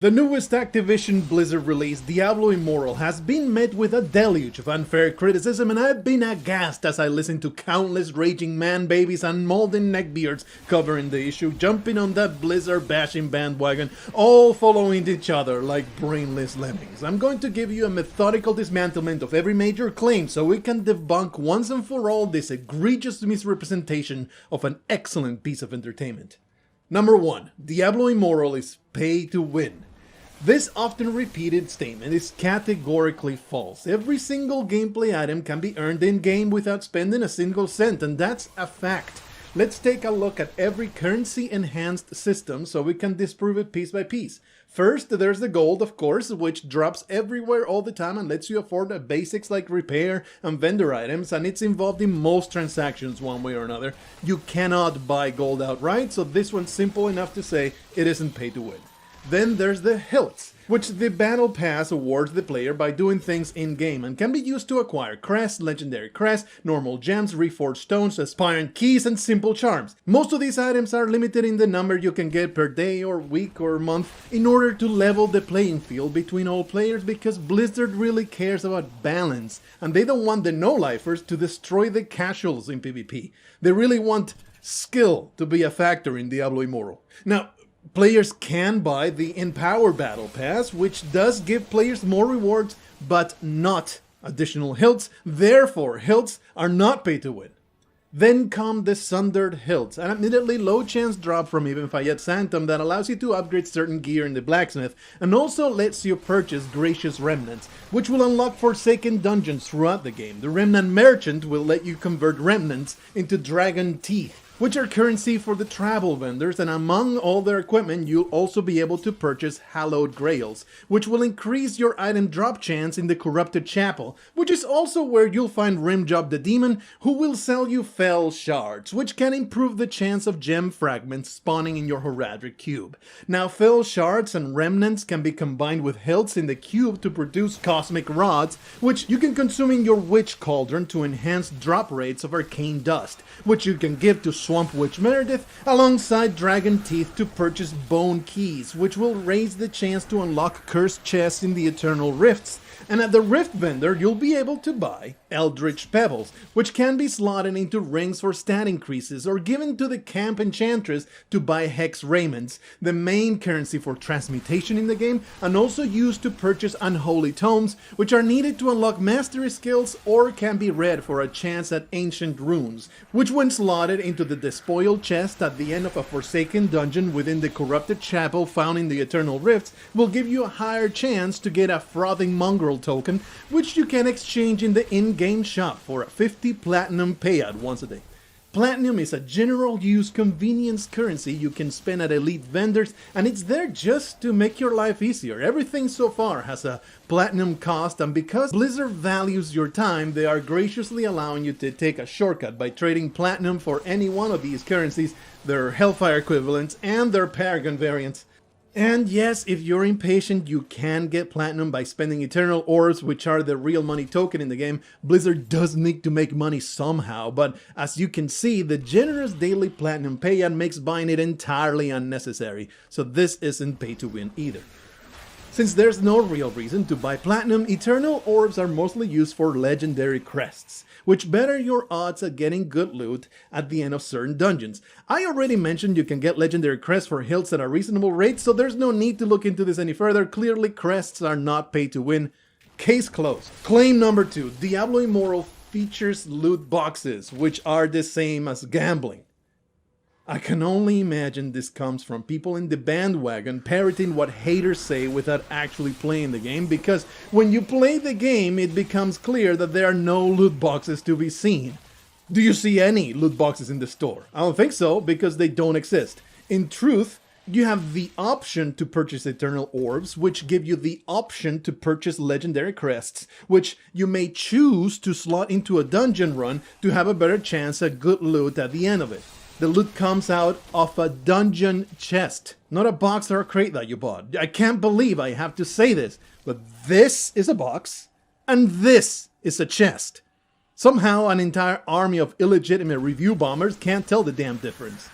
The newest Activision Blizzard release, Diablo Immortal, has been met with a deluge of unfair criticism, and I've been aghast as I listened to countless raging man-babies and molten neckbeards covering the issue, jumping on that Blizzard-bashing bandwagon, all following each other like brainless lemmings. I'm going to give you a methodical dismantlement of every major claim so we can debunk once and for all this egregious misrepresentation of an excellent piece of entertainment. Number 1. Diablo Immortal is pay to win. This often repeated statement is categorically false. Every single gameplay item can be earned in-game without spending a single cent, and that's a fact. Let's take a look at every currency-enhanced system so we can disprove it piece by piece. First, there's the gold, of course, which drops everywhere all the time and lets you afford the basics like repair and vendor items, and it's involved in most transactions one way or another. You cannot buy gold outright, so this one's simple enough to say it isn't pay to win. Then there's the hilts, which the Battle Pass awards the player by doing things in-game and can be used to acquire crests, legendary crests, normal gems, reforged stones, aspirant keys, and simple charms. Most of these items are limited in the number you can get per day or week or month in order to level the playing field between all players, because Blizzard really cares about balance and they don't want the no-lifers to destroy the casuals in PvP. They really want skill to be a factor in Diablo Immortal. Now, players can buy the Empower Battle Pass, which does give players more rewards, but not additional hilts. Therefore, hilts are not pay to win. Then come the Sundered Hilts, an admittedly low chance drop from Even Fayette Sanctum that allows you to upgrade certain gear in the blacksmith, and also lets you purchase Gracious Remnants, which will unlock Forsaken dungeons throughout the game. The Remnant Merchant will let you convert remnants into Dragon Teeth, which are currency for the travel vendors, and among all their equipment you'll also be able to purchase Hallowed Grails, which will increase your item drop chance in the Corrupted Chapel, which is also where you'll find Rimjob the Demon, who will sell you Fell Shards, which can improve the chance of gem fragments spawning in your Horadric cube. Now, Fell Shards and Remnants can be combined with hilts in the cube to produce Cosmic Rods, which you can consume in your Witch Cauldron to enhance drop rates of Arcane Dust, which you can give to Swamp Witch Meredith, alongside Dragon Teeth to purchase Bone Keys, which will raise the chance to unlock Cursed Chests in the Eternal Rifts. And at the Rift Vendor, you'll be able to buy Eldritch Pebbles, which can be slotted into rings for stat increases, or given to the Camp Enchantress to buy Hex Raiments, the main currency for transmutation in the game, and also used to purchase Unholy Tomes, which are needed to unlock mastery skills or can be read for a chance at Ancient Runes, which when slotted into the Despoiled chest at the end of a Forsaken dungeon within the Corrupted Chapel found in the Eternal Rifts, will give you a higher chance to get a Frothing Mongrel token, which you can exchange in the in-game shop for a 50 platinum payout once a day. Platinum is a general-use convenience currency you can spend at elite vendors, and it's there just to make your life easier. Everything so far has a platinum cost, and because Blizzard values your time, they are graciously allowing you to take a shortcut by trading platinum for any one of these currencies, their Hellfire equivalents, and their Paragon variants. And yes, if you're impatient, you can get platinum by spending Eternal Orbs, which are the real money token in the game. Blizzard does need to make money somehow, but as you can see, the generous daily platinum payout makes buying it entirely unnecessary, so this isn't pay to win either. Since there's no real reason to buy platinum, Eternal Orbs are mostly used for legendary crests, which better your odds at getting good loot at the end of certain dungeons. I already mentioned you can get legendary crests for hilts at a reasonable rate, so there's no need to look into this any further. Clearly, crests are not pay to win. Case closed. Claim number 2. Diablo Immortal features loot boxes, which are the same as gambling. I can only imagine this comes from people in the bandwagon parroting what haters say without actually playing the game, because when you play the game, it becomes clear that there are no loot boxes to be seen. Do you see any loot boxes in the store? I don't think so, because they don't exist. In truth, you have the option to purchase Eternal Orbs, which give you the option to purchase Legendary Crests, which you may choose to slot into a dungeon run to have a better chance at good loot at the end of it. The loot comes out of a dungeon chest, not a box or a crate that you bought. I can't believe I have to say this, but this is a box, and this is a chest. Somehow an entire army of illegitimate review bombers can't tell the damn difference.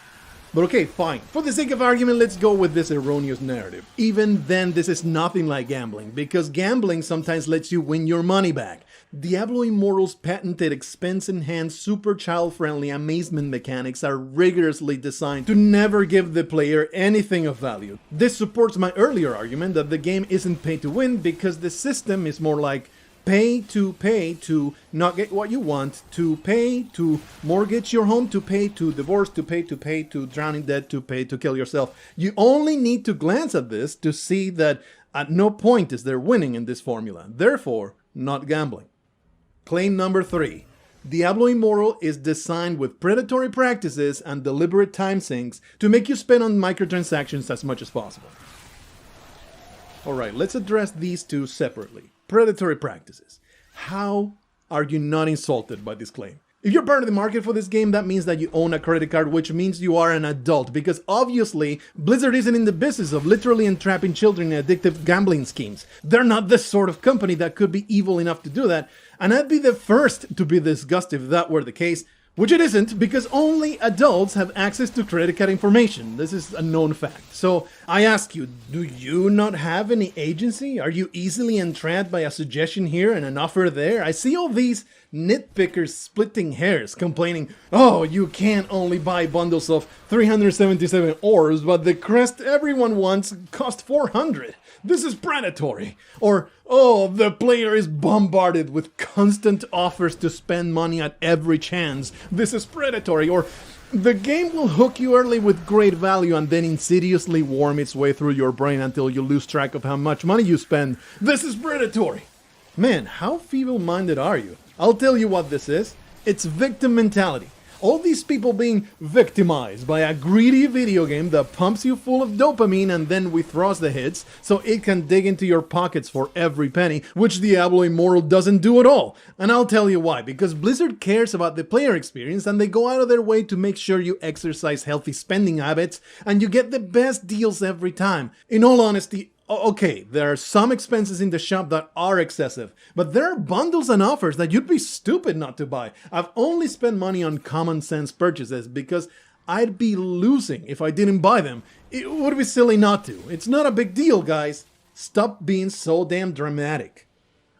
But okay, fine. For the sake of argument, let's go with this erroneous narrative. Even then, this is nothing like gambling, because gambling sometimes lets you win your money back. Diablo Immortal's patented expense-enhanced, super child-friendly amazement mechanics are rigorously designed to never give the player anything of value. This supports my earlier argument that the game isn't pay to win, because the system is more like pay to not get what you want, to pay to mortgage your home, to pay to divorce, to pay to drown in debt, to pay to kill yourself. You only need to glance at this to see that at no point is there winning in this formula. Therefore, not gambling. Claim number 3. Diablo Immortal is designed with predatory practices and deliberate time sinks to make you spend on microtransactions as much as possible. Alright, let's address these two separately. Predatory practices. How are you not insulted by this claim? If you're part of the market for this game, that means that you own a credit card, which means you are an adult, because obviously Blizzard isn't in the business of literally entrapping children in addictive gambling schemes. They're not the sort of company that could be evil enough to do that, and I'd be the first to be disgusted if that were the case, which it isn't, because only adults have access to credit card information. This is a known fact. So I ask you, do you not have any agency? Are you easily entrapped by a suggestion here and an offer there? I see all these nitpickers splitting hairs, complaining, oh, you can't only buy bundles of 377 orbs, but the crest everyone wants cost 400. This is predatory. Or, oh, the player is bombarded with constant offers to spend money at every chance. This is predatory. Or, the game will hook you early with great value and then insidiously worm its way through your brain until you lose track of how much money you spend. This is predatory. Man, how feeble-minded are you? I'll tell you what this is. It's victim mentality. All these people being victimized by a greedy video game that pumps you full of dopamine and then withdraws the hits so it can dig into your pockets for every penny, which Diablo Immortal doesn't do at all. And I'll tell you why, because Blizzard cares about the player experience and they go out of their way to make sure you exercise healthy spending habits and you get the best deals every time. In all honesty, okay, there are some expenses in the shop that are excessive, but there are bundles and offers that you'd be stupid not to buy. I've only spent money on common sense purchases because I'd be losing if I didn't buy them. It would be silly not to. It's not a big deal, guys. Stop being so damn dramatic.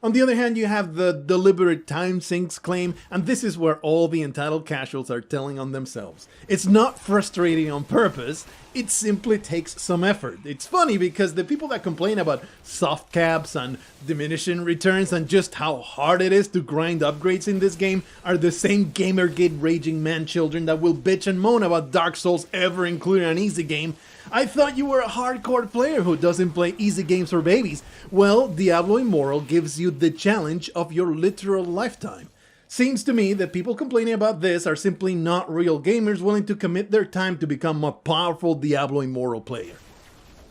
On the other hand, you have the deliberate time sinks claim, and this is where all the entitled casuals are telling on themselves. It's not frustrating on purpose, it simply takes some effort. It's funny because the people that complain about soft caps and diminishing returns and just how hard it is to grind upgrades in this game are the same Gamergate raging man children that will bitch and moan about Dark Souls ever including an easy game. I thought you were a hardcore player who doesn't play easy games for babies. Well, Diablo Immortal gives you the challenge of your literal lifetime. Seems to me that people complaining about this are simply not real gamers willing to commit their time to become a powerful Diablo Immortal player.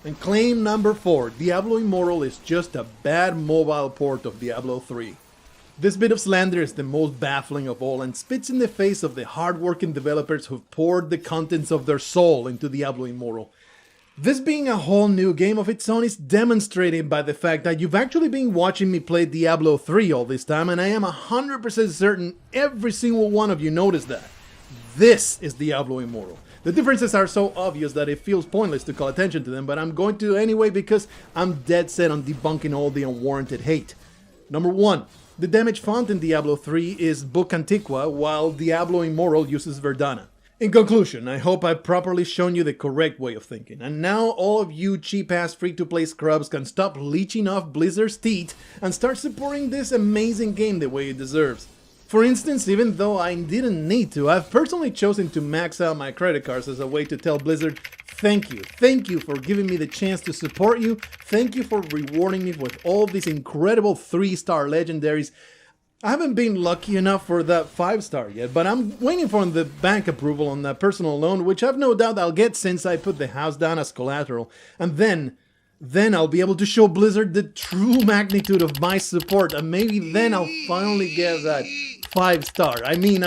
And claim number 4, Diablo Immortal is just a bad mobile port of Diablo 3. This bit of slander is the most baffling of all and spits in the face of the hard-working developers who've poured the contents of their soul into Diablo Immortal. This being a whole new game of its own is demonstrated by the fact that you've actually been watching me play Diablo 3 all this time, and I am 100% certain every single one of you noticed that. This is Diablo Immortal. The differences are so obvious that it feels pointless to call attention to them, but I'm going to anyway because I'm dead set on debunking all the unwarranted hate. Number 1. The damage font in Diablo 3 is Book Antiqua, while Diablo Immortal uses Verdana. In conclusion, I hope I've properly shown you the correct way of thinking, and now all of you cheap-ass free-to-play scrubs can stop leeching off Blizzard's teeth and start supporting this amazing game the way it deserves. For instance, even though I didn't need to, I've personally chosen to max out my credit cards as a way to tell Blizzard, thank you for giving me the chance to support you, thank you for rewarding me with all these incredible 3-star legendaries. I haven't been lucky enough for that 5-star yet, but I'm waiting for the bank approval on that personal loan, which I've no doubt I'll get since I put the house down as collateral. And then I'll be able to show Blizzard the true magnitude of my support, and maybe then I'll finally get that 5-star. I mean,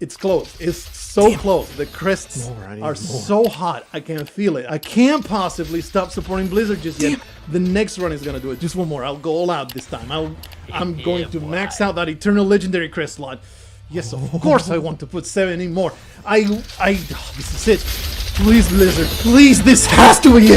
it's close. It's so close. The crests are so hot. I can feel it. I can't possibly stop supporting Blizzard just yet. The next run is gonna do it. Just one more. I'll go all out this time. I'm going to max out that Eternal Legendary Crest slot. Yes, of course I want to put 70 more. This is it. Please, Blizzard, please, this has to be it.